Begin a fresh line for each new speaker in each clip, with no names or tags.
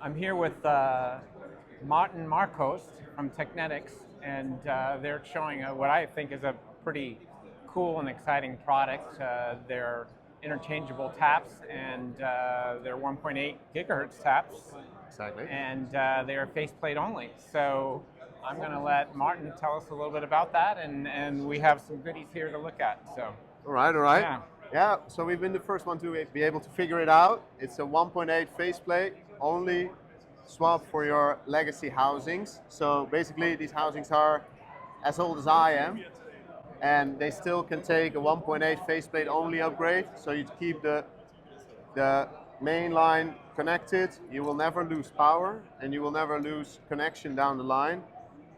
I'm here with Maarten Markhorst from Technetix, and they're showing what I think is a pretty cool and exciting product. They're interchangeable taps, and they're 1.8 gigahertz taps.
Exactly.
And they're faceplate only. So I'm going to let Maarten tell us a little bit about that, and we have some goodies here to look at. So.
All right.
Yeah.
Yeah, so we've been the first one to be able to figure it out. It's a 1.8 faceplate only swap for your legacy housings. So basically these housings are as old as I am, and they still can take a 1.8 faceplate only upgrade. So you keep the main line connected, you will never lose power and you will never lose connection down the line.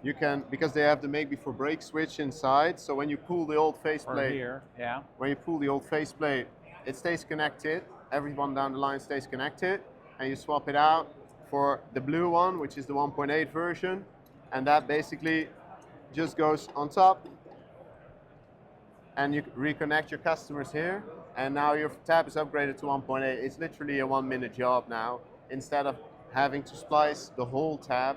You can, because they have the make before break switch inside, so when you pull the old faceplate,
here, yeah.
When you pull the old faceplate, it stays connected, everyone down the line stays connected, and you swap it out for the blue one, which is the 1.8 version, and that basically just goes on top, and you reconnect your customers here, and now your tap is upgraded to 1.8. It's literally a 1-minute job now, instead of having to splice the whole tap,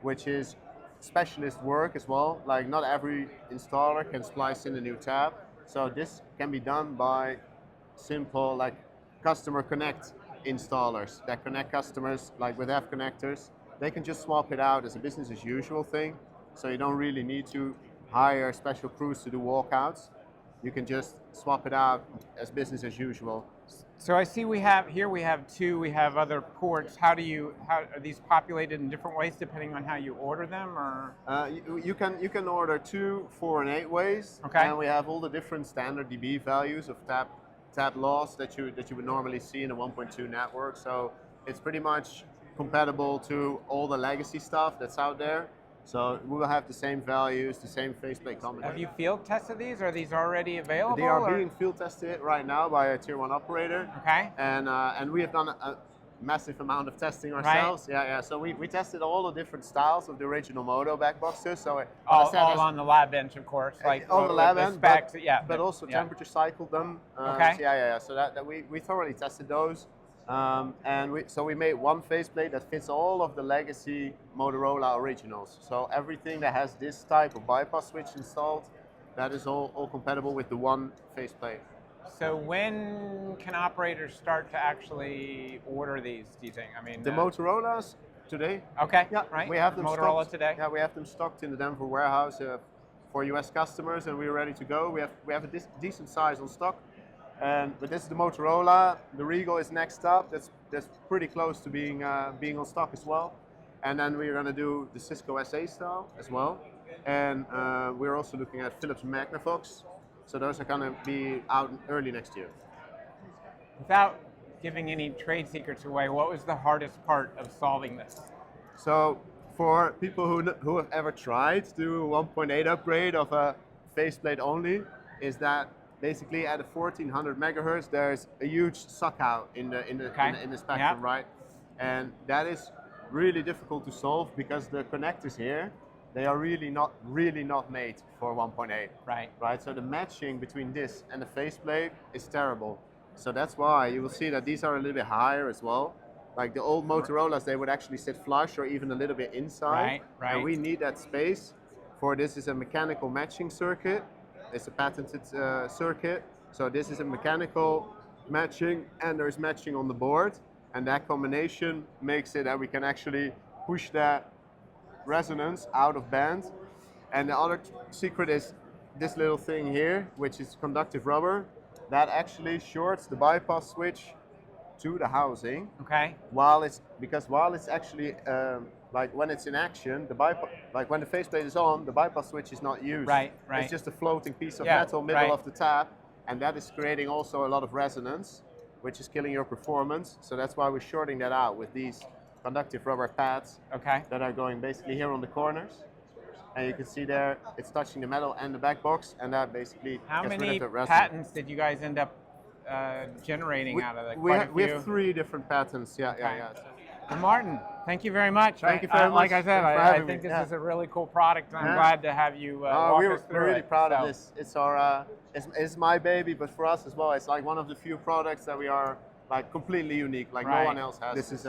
which is specialist work as well. Like not every installer can splice in a new tap. So this can be done by simple like customer connect installers that connect customers like with F connectors. They can just swap it out as a business as usual thing. So you don't really need to hire special crews to do walkouts. You can just swap it out as business as usual.
So I see we have two, we have other ports. How are these populated in different ways depending on how you order them, or?
You can order 2, 4, and 8 ways.
Okay.
And we have all the different standard dB values of tap loss that you would normally see in a 1.2 network. So it's pretty much compatible to all the legacy stuff that's out there. So we will have the same values, the same faceplate combination.
Have you field tested these? Are these already available?
They are being field tested right now by a tier 1 operator.
Okay.
And we have done a massive amount of testing ourselves. Right. Yeah. So we tested all the different styles of the original Moto back boxes. So
all on the lab bench, of course. Like
on the lab bench,
specs,
but also temperature cycled them.
Okay.
So that we thoroughly tested those. And we made one faceplate that fits all of the legacy Motorola originals. So everything that has this type of bypass switch installed, that is all compatible with the one faceplate.
So when can operators start to actually order these, do you think? I mean,
the Motorola's today.
Okay,
yeah,
right.
We have them
Motorola
stocked
today.
Yeah, we have them stocked in the Denver warehouse for US customers, and we're ready to go. We have a decent size on stock. But this is the Motorola. The Regal is next up. That's pretty close to being on stock as well. And then we're going to do the Cisco SA style as well. And we're also looking at Philips Magnavox. So those are going to be out early next year.
Without giving any trade secrets away, what was the hardest part of solving this?
So for people who have ever tried to do a 1.8 upgrade of a faceplate only, is that basically at a 1400 megahertz, there's a huge suck out in the spectrum,
yep.
Right? And that is really difficult to solve because the connectors here, they are really not made for 1.8. Right. So the matching between this and the faceplate is terrible. So that's why you will see that these are a little bit higher as well. Like the old Motorola's, they would actually sit flush or even a little bit inside.
Right.
And we need that space. For this is a mechanical matching circuit. It's a patented circuit. So this is a mechanical matching, and there's matching on the board. And that combination makes it that we can actually push that resonance out of band. And the other secret is this little thing here, which is conductive rubber, that actually shorts the bypass switch to the housing.
Okay.
While it's actually like when it's in action, like when the faceplate is on, the bypass switch is not used.
Right.
It's just a floating piece of metal middle of the tap, and that is creating also a lot of resonance, which is killing your performance. So that's why we're shorting that out with these conductive rubber pads that are going basically here on the corners. And you can see there, it's touching the metal and the back box, and that basically
How
gets
many
rid of the resonance.
patents did you guys end up generating out of that?
We have 3 different patents, yeah.
Well, Maarten, thank you very much.
Thank you very much.
Like I said, I think this is a really cool product, and I'm glad to have you walk us through it.
We're really proud of this. It's my baby, but for us as well, it's like one of the few products that we are like completely unique, like no one else has.